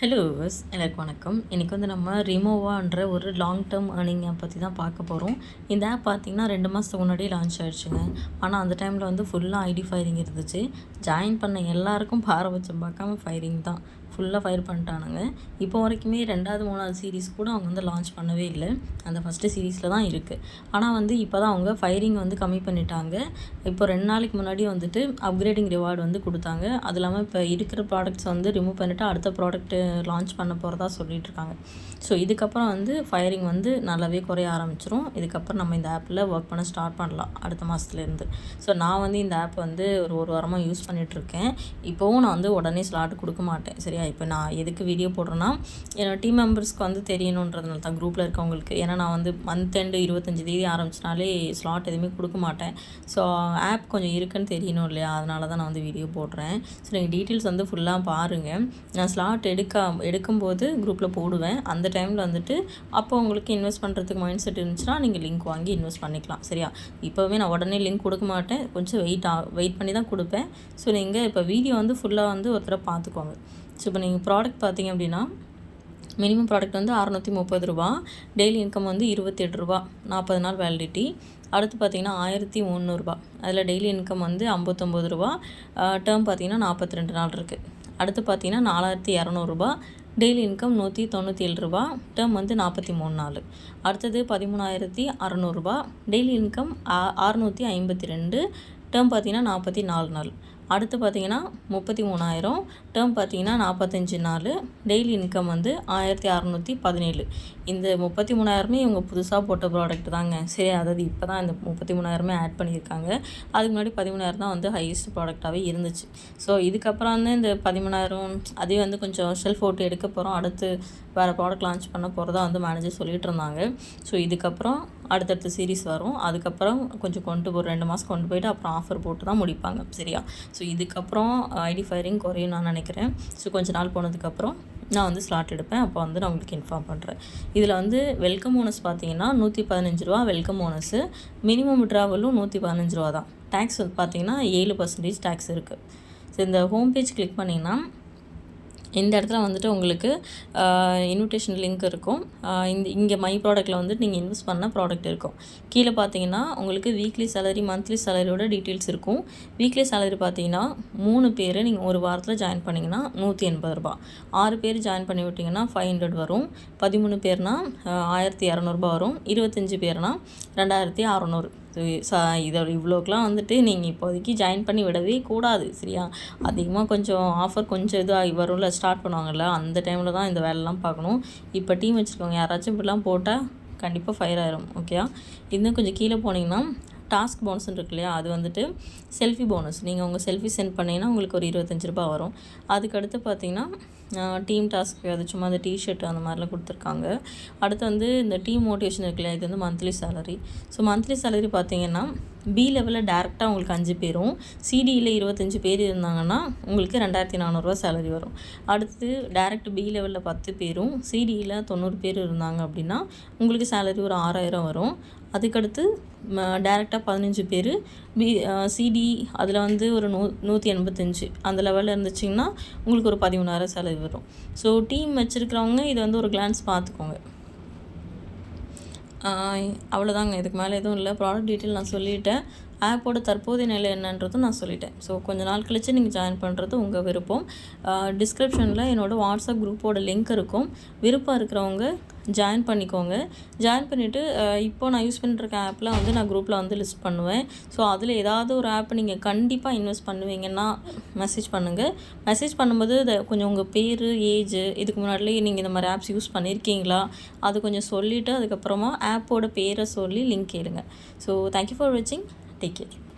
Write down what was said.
Hello viewers, எல்லாருக்கும் வணக்கம். இன்றைக்கி வந்து நம்ம ரிமோவான்ற ஒரு லாங் டேர்ம் ஏர்னிங்கை பற்றி தான் பார்க்க போகிறோம். இந்த ஆப் பார்த்திங்கன்னா 2 மாதத்துக்கு முன்னாடியே லான்ச் ஆகிடுச்சுங்க. ஆனால் அந்த டைமில் வந்து ஃபுல்லாக ஐடி ஃபயரிங் இருந்துச்சு. ஜாயின் பண்ண எல்லாருக்கும் பாரபட்சம் பார்க்காம ஃபயரிங் தான், ஃபுல்லாக ஃபயர் பண்ணிட்டானுங்க. இப்போ வரைக்குமே 2வது 3வது சீரீஸ் கூட அவங்க வந்து லான்ச் பண்ணவே இல்லை. அந்த ஃபஸ்ட்டு சீரீஸில் தான் இருக்குது. ஆனால் வந்து இப்போ தான் அவங்க ஃபயரிங் வந்து கம்மி பண்ணிட்டாங்க. இப்போ 2 நாளைக்கு முன்னாடி வந்துட்டு அப்கிரேடிங் ரிவார்டு வந்து கொடுத்தாங்க. அது இல்லாமல் இப்போ இருக்கிற ப்ராடக்ட்ஸ் வந்து ரிமூவ் பண்ணிவிட்டு அடுத்த ப்ராடக்ட்டு லான்ச் பண்ண போகிறதா சொல்லிகிட்ருக்காங்க. ஸோ இதுக்கப்புறம் வந்து ஃபயரிங் வந்து நல்லாவே குறைய ஆரம்பிச்சிரும். இதுக்கப்புறம் நம்ம இந்த ஆப்பில் ஒர்க் பண்ண ஸ்டார்ட் பண்ணலாம் அடுத்த மாதத்துலேருந்து. ஸோ நான் வந்து இந்த ஆப் வந்து ஒரு வாரமாக யூஸ் பண்ணிகிட்ருக்கேன். இப்போவும் நான் வந்து உடனே ஸ்லாட் கொடுக்க மாட்டேன். சரியா? இப்போ நான் எதுக்கு வீடியோ போடுறேன்னா, என்னோட டீம் மெம்பர்ஸ்க்கு வந்து தெரியணுன்றதுனால தான், குரூப்பில் இருக்கவங்களுக்கு. ஏன்னா நான் வந்து மந்த் எண்டு 25 தேதி ஆரம்பிச்சினாலே ஸ்லாட் எதுவுமே கொடுக்க மாட்டேன். ஸோ ஆப் கொஞ்சம் இருக்குன்னு தெரியணும் இல்லையா? அதனால தான் நான் வந்து வீடியோ போடுறேன். ஸோ நீங்கள் டீட்டெயில்ஸ் வந்து ஃபுல்லாக பாருங்கள். நான் ஸ்லாட் எடுக்கும்போது குரூப்பில் போடுவேன். அந்த டைமில் வந்துட்டு அப்போ உங்களுக்கு இன்வெஸ்ட் பண்ணுறதுக்கு மைண்ட் செட் இருந்துச்சுன்னா நீங்கள் லிங்க் வாங்கி இன்வெஸ்ட் பண்ணிக்கலாம். சரியா? இப்போவே நான் உடனே லிங்க் கொடுக்க மாட்டேன். கொஞ்சம் வெயிட் பண்ணி தான் கொடுப்பேன். ஸோ நீங்கள் இப்போ வீடியோ வந்து ஃபுல்லாக வந்து ஒருத்தரை பார்த்துக்கோங்க. ஸோ இப்போ நீங்கள் ப்ராடக்ட் பார்த்தீங்க அப்படின்னா, மினிமம் ப்ராடக்ட் வந்து ₹630, டெய்லி இன்கம் வந்து ₹28, 40 நாள் வேலிடிட்டி. அடுத்து பார்த்திங்கன்னா ₹1300, அதில் டெய்லி இன்கம் வந்து ₹59, டேர்ம் பார்த்திங்கன்னா 42 நாள் இருக்குது. அடுத்து பார்த்திங்கன்னா ₹4200, டெய்லி இன்கம் ₹197, டேர்ம் வந்து 43 நாள். அடுத்தது ₹13,600, டெய்லி இன்கம் ₹652, டேர்ம் பார்த்திங்கன்னா 44 நாள். அடுத்து பார்த்திங்கன்னா 33,000, டேர்ம் பார்த்திங்கன்னா 45 நாள், டெய்லி இன்கம் வந்து 1617. இந்த 33,000மே இவங்க புதுசாக போட்ட ப்ராடக்ட் தாங்க. சரி, அதாவது இப்போ தான் இந்த 33,000மே ஆட் பண்ணியிருக்காங்க. அதுக்கு முன்னாடி 13,000 தான் வந்து ஹையஸ்ட் ப்ராடக்டாகவே இருந்துச்சு. ஸோ இதுக்கப்புறம் வந்து இந்த 13,000 அதே வந்து கொஞ்சம் ஷெல்ஃப் அவுட் எடுக்க போகிறோம், அடுத்து வேறு ப்ராடக்ட் லான்ச் பண்ண போகிறதா வந்து மேனேஜர் சொல்லிகிட்டு இருந்தாங்க. ஸோ இதுக்கப்புறம் அடுத்தடுத்த சீரீஸ் வரும். அதுக்கப்புறம் கொஞ்சம் ஒரு 2 மாதம் கொண்டு போயிட்டு அப்புறம் ஆஃபர் போட்டு தான் முடிப்பாங்க. சரியா? ஸோ இதுக்கப்புறம் ஐடி ஃபயரிங் குறையும் நான் நினைக்கிறேன். ஸோ கொஞ்ச நாள் போனதுக்கப்புறம் நான் வந்து ஸ்லாட் எடுப்பேன். அப்போ வந்து நான் உங்களுக்கு இன்ஃபார்ம் பண்ணுறேன். இதில் வந்து வெல்கம் போனஸ் பார்த்தீங்கன்னா ₹115 வெல்கம் போனஸு. மினிமம் விட்ராவலும் ₹115 தான். டேக்ஸ் வந்து பார்த்தீங்கன்னா 7% டேக்ஸ் இருக்குது. ஸோ இந்த ஹோம் பேஜ் கிளிக் பண்ணிங்கன்னா இந்த இடத்துல வந்துட்டு உங்களுக்கு இன்விடேஷன் லிங்க் இருக்கும். இங்கே மை ப்ராடக்ட்டில் வந்துட்டு நீங்கள் இன்வெஸ்ட் பண்ண ப்ராடக்ட் இருக்கும். கீழே பார்த்தீங்கன்னா உங்களுக்கு வீக்லி சேலரி, மந்த்லி சேலரியோட டீட்டெயில்ஸ் இருக்கும். வீக்லி சேலரி பார்த்தீங்கன்னா 3 பேர் நீங்கள் ஒரு வாரத்தில் ஜாயின் பண்ணிங்கன்னா ₹180. 6 பேர் ஜாயின் பண்ணி விட்டிங்கன்னா 500 வரும். 13 பேர்னா ₹1200 வரும். 25 பேர்னா ₹2600. இதோட இவ்வளோக்கெலாம் வந்துட்டு நீங்கள் இப்போதைக்கு ஜாயின் பண்ணி விடவே கூடாது. சரியா? அதிகமாக கொஞ்சம் ஆஃபர் கொஞ்சம் இதாக வரும்ல, ஸ்டார்ட் பண்ணுவாங்கள்ல, அந்த டைமில் தான் இந்த வேலைலாம் பார்க்கணும். இப்போ டீம் வச்சுருக்கவங்க யாராச்சும் இப்படிலாம் போட்டால் கண்டிப்பாக ஃபயர் ஆயிரும். ஓகேயா? இன்னும் கொஞ்சம் கீழே போனீங்கன்னா டாஸ்க் போனஸ்ன்னு இருக்கு இல்லையா? அது வந்துட்டு செல்ஃபி போனஸ். நீங்கள் உங்கள் செல்ஃபி சென்ட் பண்ணிங்கன்னா உங்களுக்கு ஒரு ₹25 வரும். அதுக்கடுத்து பார்த்தீங்கன்னா டீம் டாஸ்க்கு, அது சும்மா அந்த டிஷர்ட் அந்த மாதிரிலாம் கொடுத்துருக்காங்க. அடுத்து வந்து இந்த டீம் மோட்டிவேஷன் இருக்கு இல்லையா? இது வந்து monthly salary. So monthly salary பார்த்தீங்கன்னா பி லெவலில் டேரெக்டாக உங்களுக்கு 5 பேரும், சிடியில் 25 பேர் இருந்தாங்கன்னா உங்களுக்கு ₹2400 சேலரி வரும். அடுத்து டேரெக்ட் பி லெவலில் 10 பேரும், சிடியில் 90 பேர் இருந்தாங்க அப்படின்னா உங்களுக்கு சேலரி ஒரு 6000 வரும். அதுக்கடுத்து டேரெக்டாக 15 பேர், சிடி அதில் வந்து ஒரு 185 அந்த லெவலில் இருந்துச்சிங்கன்னா உங்களுக்கு ஒரு 13,000 சேலரி வரும். ஸோ டீம் வச்சுருக்கிறவங்க இதை வந்து ஒரு கிளான்ஸ் பார்த்துக்கோங்க. அவ்வளோதாங்க. இதுக்கு மேலே எதுவும் இல்லை. ப்ராடக்ட் டீட்டெயில் நான் சொல்லிட்டேன். ஆப்போட தற்போதைய நிலை என்னன்றதும் நான் சொல்லிட்டேன். ஸோ கொஞ்ச நாள் கழித்து நீங்கள் ஜாயின் பண்ணுறது உங்கள் விருப்பம். டிஸ்கிரிப்ஷனில் என்னோடய வாட்ஸ்அப் குரூப்போட லிங்க் இருக்கும். விருப்பம் இருக்கிறவங்க ஜாயின் பண்ணிக்கோங்க. ஜாயின் பண்ணிவிட்டு இப்போது நான் யூஸ் பண்ணிட்டுருக்க ஆப்பில் வந்து நான் குரூப்பில் வந்து லிஸ்ட் பண்ணுவேன். ஸோ அதில் ஏதாவது ஒரு ஆப் நீங்கள் கண்டிப்பாக இன்வெஸ்ட் பண்ணுவீங்கன்னா மெசேஜ் பண்ணுங்கள். மெசேஜ் பண்ணும்போது கொஞ்சம் உங்கள் பேர், ஏஜ், இதுக்கு முன்னாடியே நீங்கள் இந்த மாதிரி ஆப்ஸ் யூஸ் பண்ணியிருக்கீங்களா அது கொஞ்சம் சொல்லிவிட்டு அதுக்கப்புறமா ஆப்போட பேரை சொல்லி லிங்க் கேளுங்க. ஸோ தேங்க்யூ ஃபார் வாட்சிங். Take care.